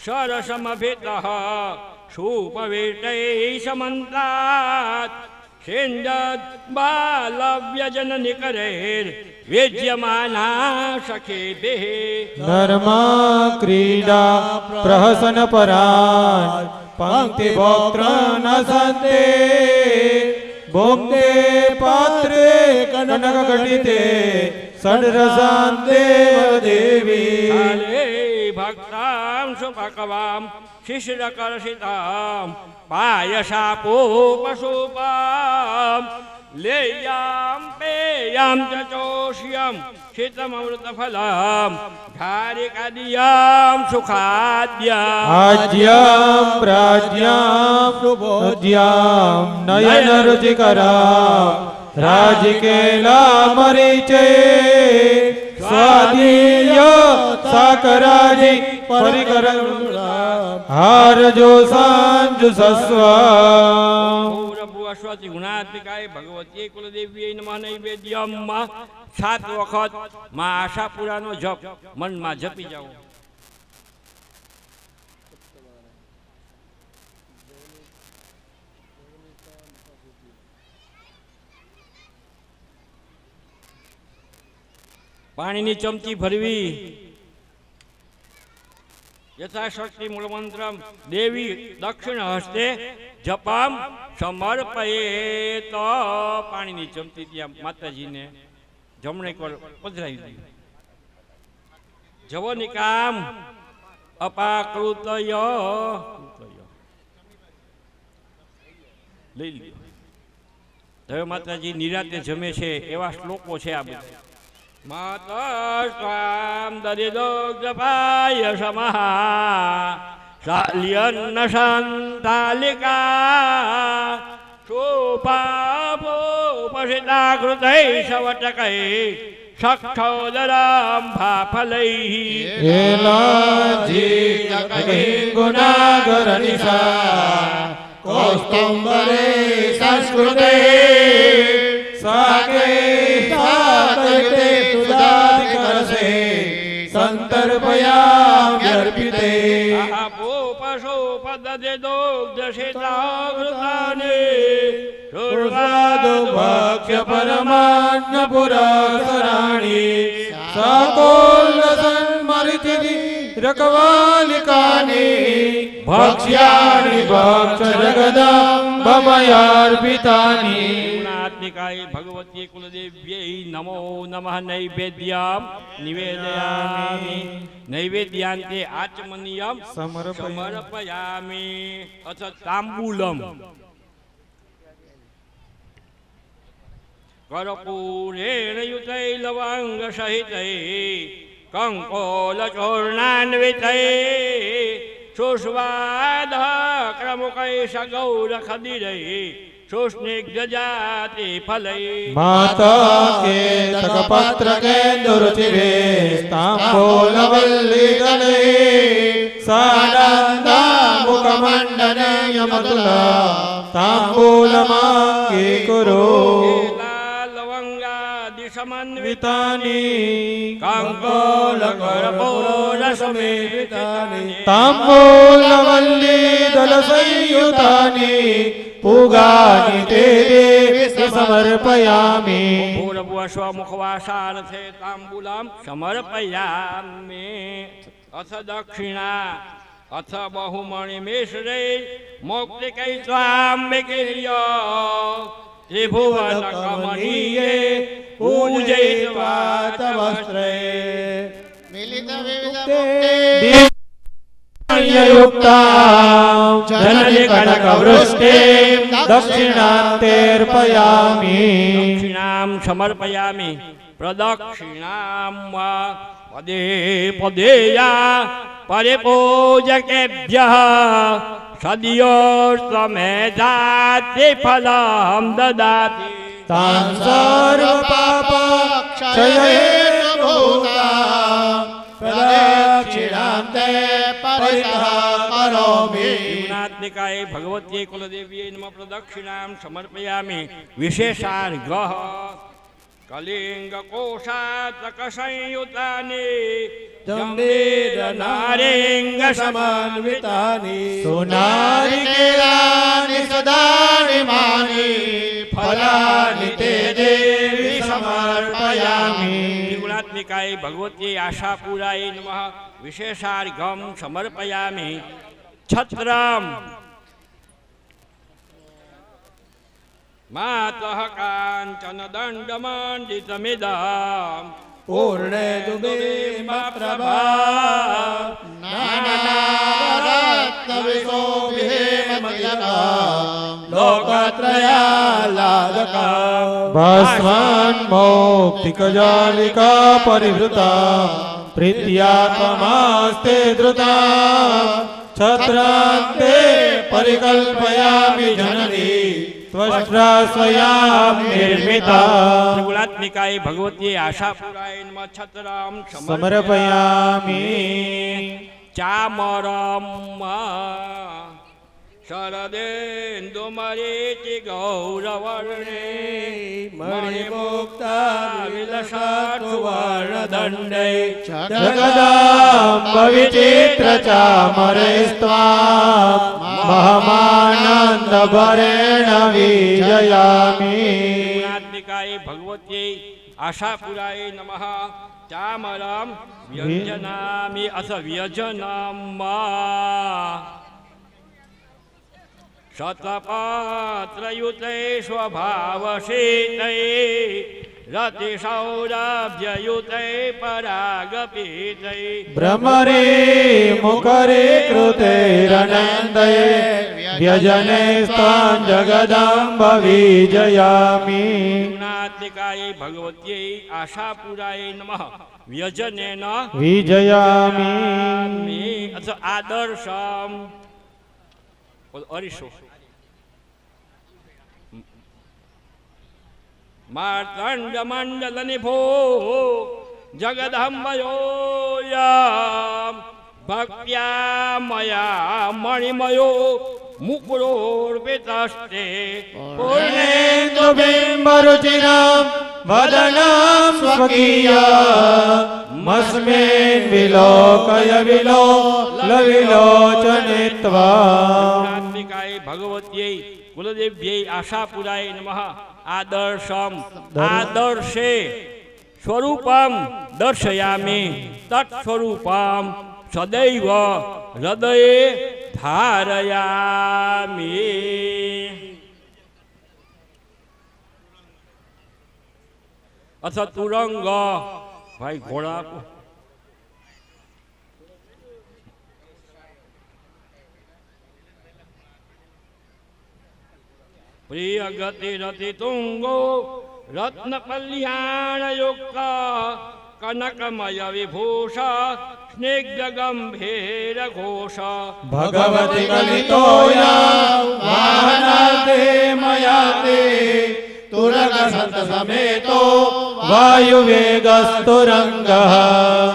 सरसमभितः सुपवेटै समन्तात् सेन्दत् बालव्यजननिकरैर्वेज्यमाना सखेभिः नर्मा क्रीडा प्रहसन परान् पंक्तिभोक्तृन् असन्ते भोक्ते पात्रे कनकघटिते षड्रसान् देवदेवी भक्तां सुपक्वां शिशिरकर्षितां पायशापोपशोपां लेयां पेयां च चोष्यं शीतममृतफलं धारिकादियां सुखाद्याम् आज्यां प्राज्यां सुबोध्यां नयनरुचिकरां राजिकेलामरीचे स्वादीय साकराजि परिकरं हारजो सांजुषस्व अश्वति गुणात्मिकाय भगवती कुलदेवी नमः। नैवेद्यम 7 वखत मां आशापुरानो जप मन में जपी जाओ। पाणीनी चमची भरवी यथाशक्ति मूलमंत्रम देवी दक्षिण हस्ते जपम समर्पयेत पाणीनी चमची त्या माताजी ने जमणे कर पधरावी दी जवो निकाम अपाकृतय लई ली હવે માતાજી નિરાતે જમે છે એવા શ્લોકો છે આ બધા मातस्त्वां दरिदोग्धपाय समः शाल्यन्न सन्तालिका सोपापोपसिताकृतैः सवटकैः शक्षोदरां भाफलैः गुणागरनिशा कौस्तुम्बरे संस्कृते साके सातगते सुधाधिकरसे सन्तर्पयाम्यर्पिते पशुपदते दुग्धशिताघृतानि भक्ष्य परमान्नपुरासराणि सकोल्लसन्मरिचिति रकवालिकानि भक्ष्याणि भक्ष्य जगदम्बमयार्पितानि। गुणात्मिकाय भगवती कुलदेव्यै नमो नमः। नैवेद्यं निवेदयामि। नैवेद्यान्ते आचमनीयं समर्पयामि। अथ ताम्बूलम् कर्पूरेण युतै लवङ्गसहितै कङ्कोलचूर्णान्वितै सुस्वादः क्रमुकै सगौरखदिरै सुस्निग्धजाति फलै माता के तकपत्र के दुरुचिरे ताम्बूलवल्लीदले सानन्दा मुखमण्डने यमतुला ताम्बूलमाङ्गी कुरु समन्वितानि कङ्कोलकर्पूरसमेतानि ताम्बूलवल्लीदलसंयुतानि पूगानि ते देवि समर्पयामि। पूर्वस्वमुखवासार्थे ताम्बूलं समर्पयामि। अथ दक्षिणा अथ बहुमणिमिश्रे मौक्तिकै स्वाम्बिकीर्य त्रिभुवनकमनीये पूजयित्वा तवस्त्रे मिलितविविधयुक्तां जननि कनकवृष्टिं दक्षिणान्तेऽर्पयामि। दक्षिणां समर्पयामि। प्रदक्षिणां वा पदे पदेया परिपूजकेभ्यः सद्योस्तमेधाति फलं ददाति तान् सर्वपापक्षयहेतुभूतां प्रदक्षिणां ते परितः करोमि। गुणात्मिकाय भगवत्यै कुलदेव्यै नमः। प्रदक्षिणां समर्पयामि। विशेषार्घः कलिङ्गकोशातकसंयुतानि जम्बीरनारेङ्गसमान्वितानि सुनारिकेलानि सदानिमानि फलानि ते देवि समर्पयामि। गुणात्मिकाय भगवत्यै आशापुराय नमः। विशेषार्घं समर्पयामि। छत्रम् मातः काञ्चन दण्डमण्डितमिदम् पूर्णे दुबिम्बप्रभा नानारत्नविशोभिहेममतिलकां लोकत्रयाह्लादका भस्मान्मौक्तिकजालिका परिवृता प्रीत्या त्वमास्ते धृता छत्रान्ते परिकल्पयामि जननी त्वष्ट्रा स्वयं निर्मिता। गुणात्मिकाय भगवती आशापुराय नमः। छत्रं समर्पयामि। चामरं शरदेन्दुमरीचि गौरवर्णे मणिमुक्ता विलसात्सुवर्णदण्डै जगदाम्ब विचित्रचामरैस्त्वां महमानन्दभरेण विजयामि। गुणात्मिकाय भगवत्यै आशापुराय नमः। चामरं व्यञ्जनामि अथ व्यजनं शतपात्रयुते स्वभावशीतै रतिसौरभ्ययुते परागपीतै भ्रमरे मुखरे कृतेरनन्दये व्यजने स्तां जगदम्ब विजयामि। गुणात्मिकाय भगवत्यै आशापुराय नमः। व्यजनेन विजयामि। अथ आदर्शम् अरिषो मार्तण्डमण्डलनिभो जगदम्बयोऽयं भक्त्या मया मणिमयो મુકુરોર્પિતસ્તે પૂર્ણેन्दુબિम्बरुचिरां वदनं स्वकीयमस्मिन् विलोकय विलोचनित्वा આત્મિકાય ભગવત્यै કુલદેવ્यै આશાપુરાય નમઃ. આદર્શમ આદર્શે સ્વરૂપમ દર્શયામિ તત્સ્વરૂપમ સદૈવ હૃદયે ધારયામિ. અથ તુરંગ ભાઈ ઘોડા આપો. પ્રિય ગતિ રતિ તુંગો રત્ન કલ્યાણ યુક્ત કનકમય વિભૂષ સ્નિગ્ધ ગંભીર ઘોષ भगवति कलितोया वाहनाते मयाते तुरग संत समेतो वायुवेगस्तुरंगः.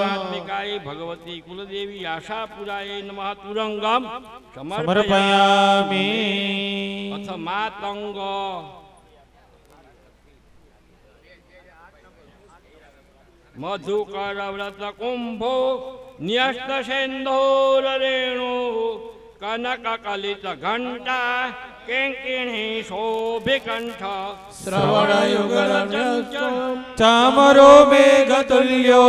આત્મિકાય ભગવતી કુલદેવી આશાપુરાય નમઃ. તુરંગમ સમર્પયામિ. समर्पयामि. અથ માતંગ મધુકર વ્રત કુંભો ન્યસ્ત સેંધોર રેણુ કનક કલિત ઘંટા કેંકિણી શોભિકંઠ શ્રવણયુગલ चामरो मेघतुल्यो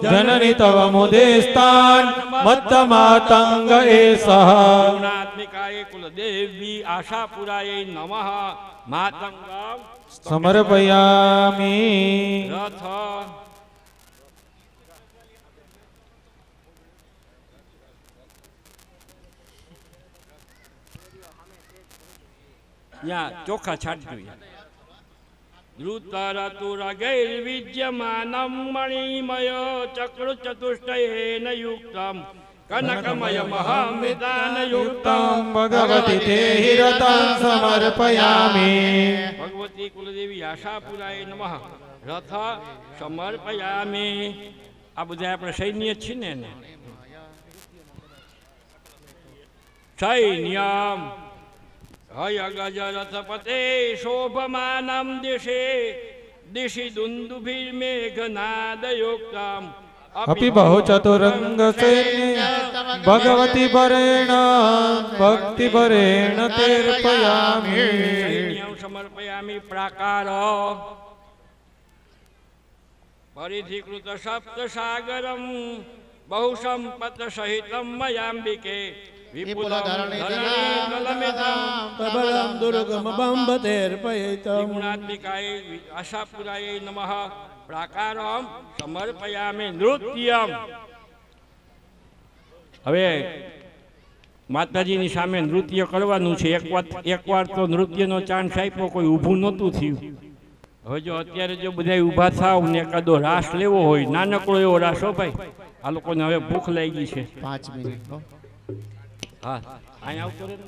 जननि तव मुदेस्तान् मत्तमातङ्ग एषः. ગુણાત્મિકાય કુલદેવી આશાપુરાય નમઃ. માતંગમ समर्पयामि. રથ ત્યાં ચોખા છાંટવી. દ્રુતરતુરગૈર્વિદ્યમાનં મણિમય ચક્ર ચતુષ્ટયેન યુક્તમ કનકમય મહામિદાન યુક્તમ. भगवति ते हिरतं समर्पयामि. ભગવતી કુલદેવી આશાપુરાય નમઃ. રથ સમર્પયામિ. આ બધા આપણે સૈન્ય જ છીએ ને. સૈન્યમ હય ગજરથપતે શોભમાનમ દિશે દિશિ દુંદુભિર્મેઘનાદયુક્તમ अपि बहु चतुरंग सैन्य भगवति परेण भक्ति परेण तीर्पयामि. સૈન્યમ સમર્પયામિ. પ્રાકાર પરિધિકૃત સપ્ત સાગરમ બહુ સંપત સહિતમ મયાંબિકે વિપુલ પ્રબલમ દુર્ગમ બંબતેર્પયિતમ. ગુણાત્મિકાય આશાપુરાય નમઃ. પ્રાકારમ સમર્પયામિ. નૃત્યમ. હવે માતાજીની સામે નૃત્ય કરવાનું છે. એકવાર તો નૃત્યનો ચાન્સ આપ્યો, કોઈ ઊભું નહોતું થયું. હવે જો અત્યારે જો બધા ઊભા થાવ ને એકાદો રાસ લેવો હોય, નાનકડો એવો રાસ હો ભાઈ. આ લોકોને હવે ભૂખ લાગી છે. 5 મિનિટ. હા અહીંયા આવતો રહે ને.